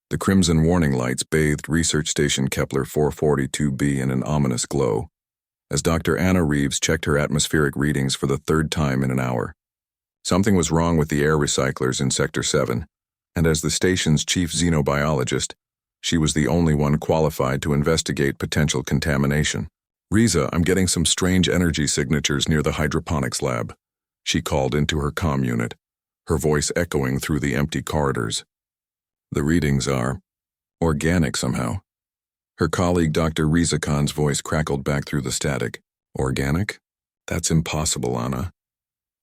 The crimson warning lights bathed Research Station Kepler 442b in an ominous glow, as Dr. Anna Reeves checked her atmospheric readings for the third time in an hour. Something was wrong with the air recyclers in Sector 7, and as the station's chief xenobiologist, she was the only one qualified to investigate potential contamination. "Riza, I'm getting some strange energy signatures near the hydroponics lab," she called into her comm unit, her voice echoing through the empty corridors. "The readings are organic somehow." Her colleague Dr. Riza Khan's voice crackled back through the static. "Organic? That's impossible, Anna.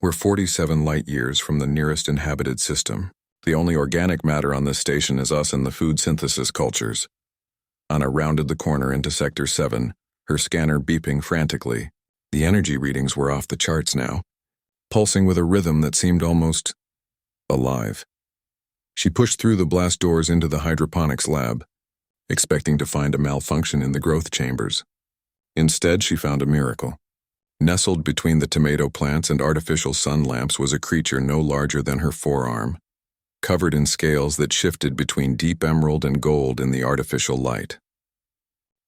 We're 47 light years from the nearest inhabited system. The only organic matter on this station is us and the food synthesis cultures." Anna rounded the corner into Sector 7, her scanner beeping frantically. The energy readings were off the charts now, pulsing with a rhythm that seemed almost alive. She pushed through the blast doors into the hydroponics lab, expecting to find a malfunction in the growth chambers. Instead, she found a miracle. Nestled between the tomato plants and artificial sun lamps was a creature no larger than her forearm, covered in scales that shifted between deep emerald and gold in the artificial light.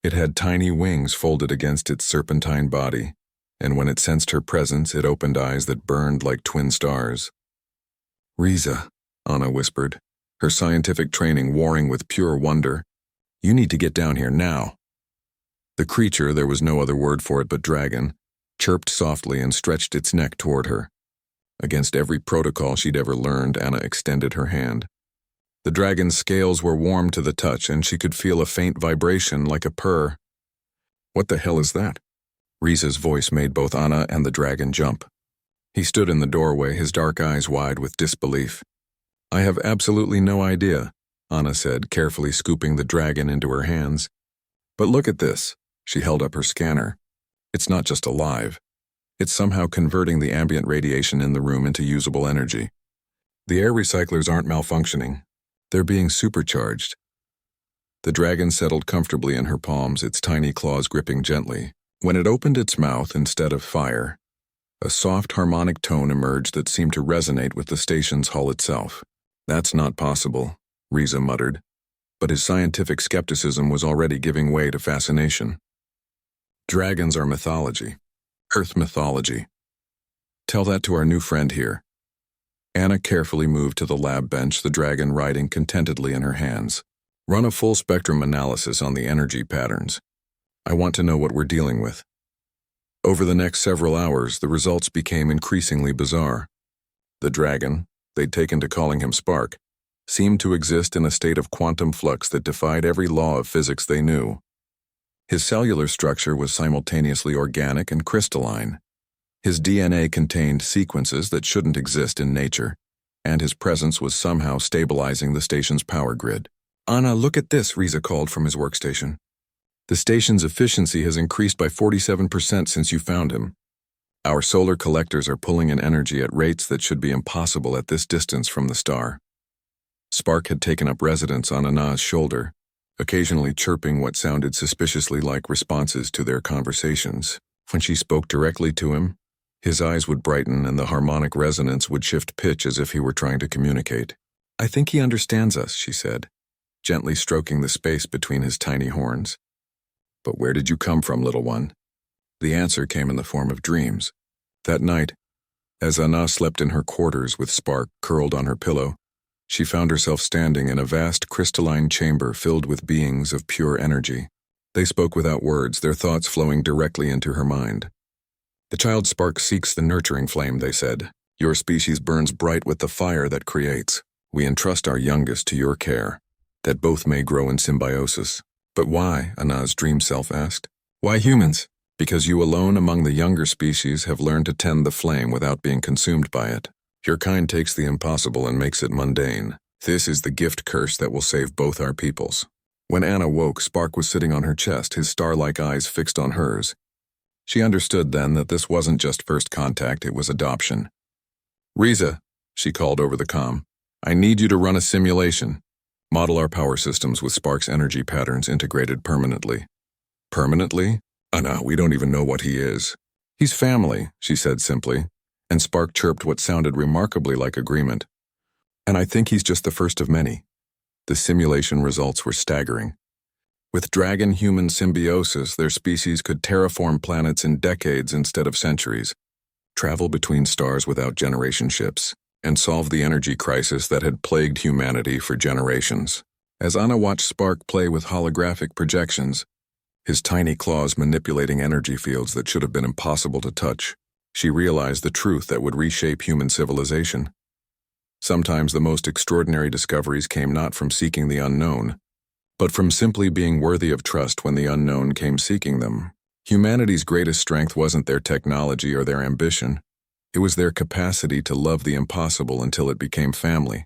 It had tiny wings folded against its serpentine body, and when it sensed her presence, it opened eyes that burned like twin stars. "Riza," Anna whispered, her scientific training warring with pure wonder, "you need to get down here now." The creature, there was no other word for it but dragon, chirped softly and stretched its neck toward her. Against every protocol she'd ever learned, Anna extended her hand. The dragon's scales were warm to the touch, and she could feel a faint vibration like a purr. "What the hell is that?" Riza's voice made both Anna and the dragon jump. He stood in the doorway, his dark eyes wide with disbelief. "I have absolutely no idea," Anna said, carefully scooping the dragon into her hands. "But look at this." She held up her scanner. "It's not just alive. It's somehow converting the ambient radiation in the room into usable energy. The air recyclers aren't malfunctioning. They're being supercharged." The dragon settled comfortably in her palms, its tiny claws gripping gently. When it opened its mouth instead of fire, a soft harmonic tone emerged that seemed to resonate with the station's hull itself. "That's not possible," Riza muttered, but his scientific skepticism was already giving way to fascination. "Dragons are mythology. Earth mythology. Tell that to our new friend here." Anna carefully moved to the lab bench, the dragon riding contentedly in her hands. "Run a full-spectrum analysis on the energy patterns. I want to know what we're dealing with." Over the next several hours, the results became increasingly bizarre. The dragon, they'd taken to calling him Spark, seemed to exist in a state of quantum flux that defied every law of physics they knew. His cellular structure was simultaneously organic and crystalline. His DNA contained sequences that shouldn't exist in nature, and his presence was somehow stabilizing the station's power grid. "Anna, look at this," Riza called from his workstation. "The station's efficiency has increased by 47% since you found him. Our solar collectors are pulling in energy at rates that should be impossible at this distance from the star." Spark had taken up residence on Anna's shoulder, occasionally chirping what sounded suspiciously like responses to their conversations. When she spoke directly to him, his eyes would brighten and the harmonic resonance would shift pitch as if he were trying to communicate. "I think he understands us," she said, gently stroking the space between his tiny horns. "But where did you come from, little one?" The answer came in the form of dreams. That night, as Anna slept in her quarters with Spark curled on her pillow, she found herself standing in a vast crystalline chamber filled with beings of pure energy. They spoke without words, their thoughts flowing directly into her mind. "The child Spark seeks the nurturing flame," they said. "Your species burns bright with the fire that creates. We entrust our youngest to your care, that both may grow in symbiosis." "But why?" Anna's dream self asked. "Why humans?" "Because you alone among the younger species have learned to tend the flame without being consumed by it. Your kind takes the impossible and makes it mundane. This is the gift curse that will save both our peoples." When Anna woke, Spark was sitting on her chest, his star-like eyes fixed on hers. She understood then that this wasn't just first contact, it was adoption. "Riza," she called over the comm, "I need you to run a simulation. Model our power systems with Spark's energy patterns integrated permanently." "Permanently? Anna, we don't even know what he is." "He's family," she said simply, and Spark chirped what sounded remarkably like agreement. "And I think he's just the first of many. The simulation results were staggering. With dragon-human symbiosis, their species could terraform planets in decades instead of centuries, travel between stars without generation ships, and solve the energy crisis that had plagued humanity for generations. As Anna watched Spark play with holographic projections, his tiny claws manipulating energy fields that should have been impossible to touch, she realized the truth that would reshape human civilization. Sometimes the most extraordinary discoveries came not from seeking the unknown, but from simply being worthy of trust when the unknown came seeking them. Humanity's greatest strength wasn't their technology or their ambition. It was their capacity to love the impossible until it became family.